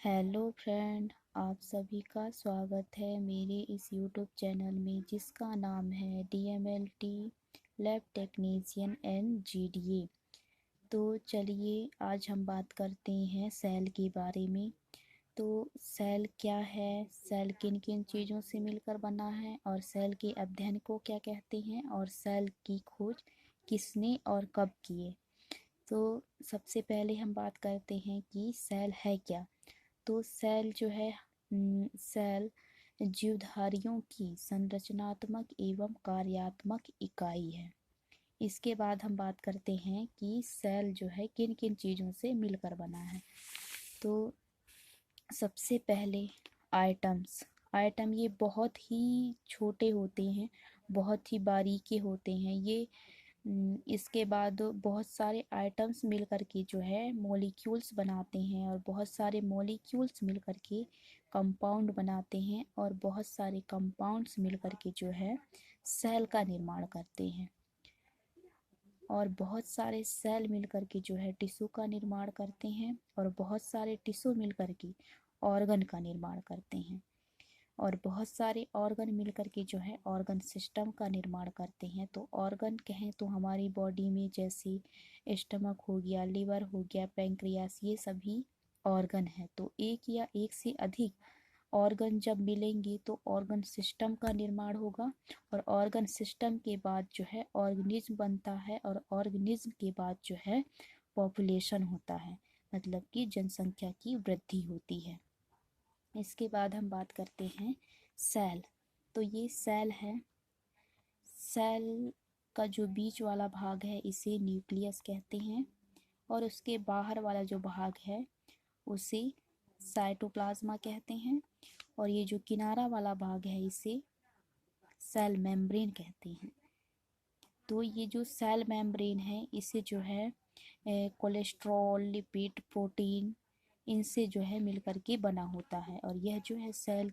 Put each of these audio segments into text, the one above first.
Hello friend, आप सभी का स्वागत है मेरे इस यूट्यूब चैनल में जिसका नाम है DMLT lab technician and GDA। तो चलिए आज हम बात करते हैं सेल के बारे में। तो सेल क्या है, सेल किन किन चीज़ों से मिलकर बना है और सेल के अध्ययन को क्या कहते हैं और सेल की खोज किसने और कब किए। तो सबसे पहले हम बात करते हैं कि सेल है क्या। तो सेल जो है सेल जीवधारियों की संरचनात्मक एवं कार्यात्मक इकाई है। इसके बाद हम बात करते हैं कि सेल जो है किन किन चीज़ों से मिलकर बना है। तो सबसे पहले आइटम ये बहुत ही छोटे होते हैं, बहुत ही बारीकी होते हैं ये। इसके बाद बहुत सारे आइटम्स मिलकर के जो है मॉलिक्यूल्स बनाते हैं और बहुत सारे मॉलिक्यूल्स मिलकर के कंपाउंड बनाते हैं और बहुत सारे कंपाउंड्स मिलकर के जो है सेल का निर्माण करते हैं और बहुत सारे सेल मिलकर के जो है टिश्यू का निर्माण करते हैं और बहुत सारे टिश्यू मिलकर के ऑर्गन का निर्माण करते हैं और बहुत सारे ऑर्गन मिलकर के जो है ऑर्गन सिस्टम का निर्माण करते हैं। तो ऑर्गन कहें तो हमारी बॉडी में जैसे स्टमक हो गया, लिवर हो गया, पैंक्रियास, ये सभी ऑर्गन है। तो एक या एक से अधिक ऑर्गन जब मिलेंगे तो ऑर्गन सिस्टम का निर्माण होगा और ऑर्गन सिस्टम के बाद जो है ऑर्गेनिज्म बनता है और ऑर्गेनिज्म के बाद जो है पॉपुलेशन होता है, मतलब कि जनसंख्या की वृद्धि होती है। इसके बाद हम बात करते हैं सेल। तो ये सेल है। सेल का जो बीच वाला भाग है इसे न्यूक्लियस कहते हैं और उसके बाहर वाला जो भाग है उसे साइटोप्लाज्मा कहते हैं और ये जो किनारा वाला भाग है इसे सेल मेम्ब्रेन कहते हैं। तो ये जो सेल मेम्ब्रेन है इसे जो है कोलेस्ट्रॉल, लिपिड, प्रोटीन इनसे जो है मिलकर के बना होता है और यह जो है सेल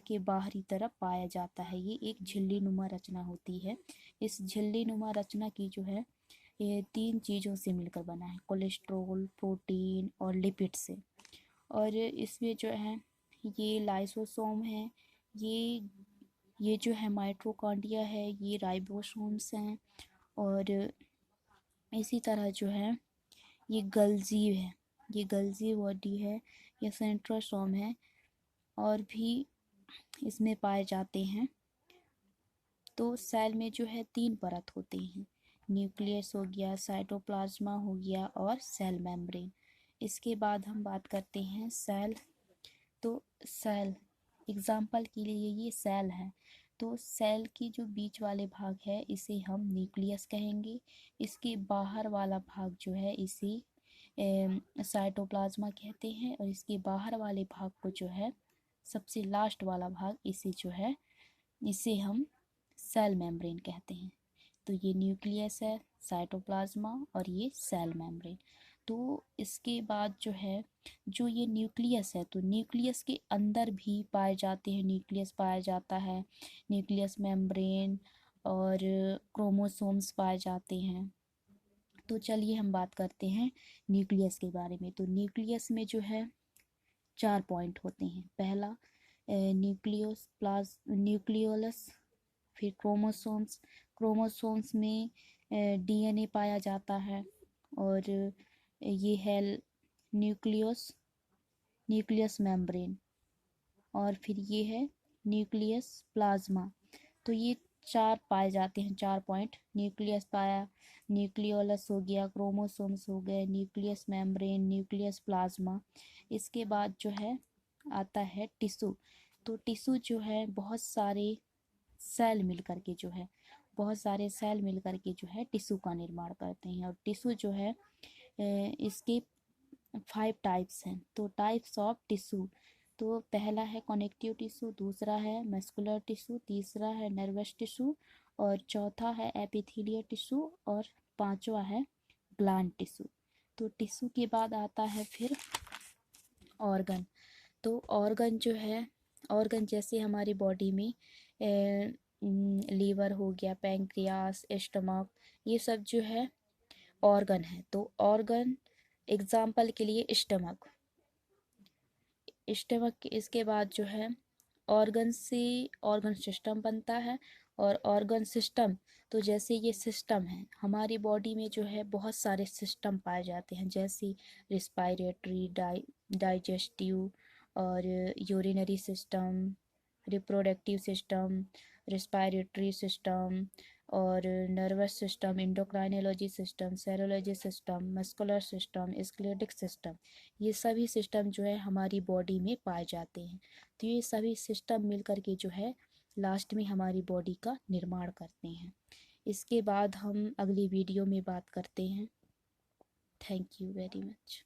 के बाहरी तरफ पाया जाता है। ये एक झिल्ली नुमा रचना होती है। इस झिल्ली नुमा रचना की जो है ये 3 चीज़ों से मिलकर बना है, कोलेस्ट्रॉल, प्रोटीन और लिपिड से। और इसमें जो है ये लाइसोसोम है, ये ये जो है माइटोकॉन्ड्रिया है, ये राइबोसोम्स हैं और इसी तरह जो है ये गल्जी है, ये गल्जी बॉडी है, ये सेंट्रोसोम है और भी इसमें पाए जाते हैं। तो सेल में जो है 3 परत होते हैं, न्यूक्लियस हो गया, साइटोप्लाज्मा हो गया और सेल मेम्ब्रेन। इसके बाद हम बात करते हैं सेल। तो सेल एग्जाम्पल के लिए ये सेल है। तो सेल की जो बीच वाले भाग है इसे हम न्यूक्लियस कहेंगे। इसके बाहर वाला भाग जो है इसे साइटोप्लाज्मा कहते हैं और इसके बाहर वाले भाग को जो है सबसे लास्ट वाला भाग इसे जो है इसे हम सेल मेम्ब्रेन कहते हैं। तो ये न्यूक्लियस है, साइटोप्लाज्मा और ये सेल मेम्ब्रेन। तो इसके बाद जो है जो ये न्यूक्लियस है तो न्यूक्लियस के अंदर भी पाए जाते हैं, न्यूक्लियस पाया जाता है, न्यूक्लियस मेम्ब्रेन और क्रोमोसोम्स पाए जाते हैं। तो चलिए हम बात करते हैं न्यूक्लियस के बारे में। तो न्यूक्लियस में जो है 4 पॉइंट होते हैं। पहला न्यूक्लियोलस, फिर क्रोमोसोम्स, क्रोमोसोम्स में DNA पाया जाता है और ये है न्यूक्लियस न्यूक्लियस मेम्ब्रेन और फिर ये है न्यूक्लियस प्लाज्मा। तो ये 4 पाए जाते हैं, 4 पॉइंट। न्यूक्लियस पाया, न्यूक्लियोलस हो गया, क्रोमोसोम्स हो गए, न्यूक्लियस मेम्ब्रेन, न्यूक्लियस प्लाज्मा। इसके बाद जो है आता है टिश्यू। तो टिश्यू जो है बहुत सारे सेल मिलकर के जो है बहुत सारे सेल मिलकर के जो है टिश्यू का निर्माण करते हैं और टिश्यू जो है इसके 5 टाइप्स हैं। तो टाइप्स ऑफ टिश्यू, तो पहला है कनेक्टिव टिश्यू, दूसरा है मस्कुलर टिश्यू, तीसरा है नर्वस टिश्यू और चौथा है एपिथेलियल टिश्यू और पांचवा है ग्लैंड टिश्यू। तो टिश्यू के बाद आता है फिर ऑर्गन। तो ऑर्गन जो है, ऑर्गन जैसे हमारी बॉडी में लीवर हो गया, पैंक्रियास, स्टमक, ये सब जो है ऑर्गन है। तो ऑर्गन एग्जाम्पल के लिए स्टमक, स्टमक इसके बाद जो है ऑर्गन से ऑर्गन सिस्टम बनता है। और ऑर्गन सिस्टम, तो जैसे ये सिस्टम है हमारी बॉडी में जो है बहुत सारे सिस्टम पाए जाते हैं, जैसे रिस्पायरेटरी, डाइजेस्टिव और urinary system, reproductive system, respiratory system और nervous system, endocrinology system, serology system, muscular system, skeletal system. ये सभी सिस्टम जो है हमारी बॉडी में पाए जाते हैं। तो ये सभी सिस्टम मिलकर के जो है लास्ट में हमारी बॉडी का निर्माण करते हैं। इसके बाद हम अगली वीडियो में बात करते हैं। Thank you very much.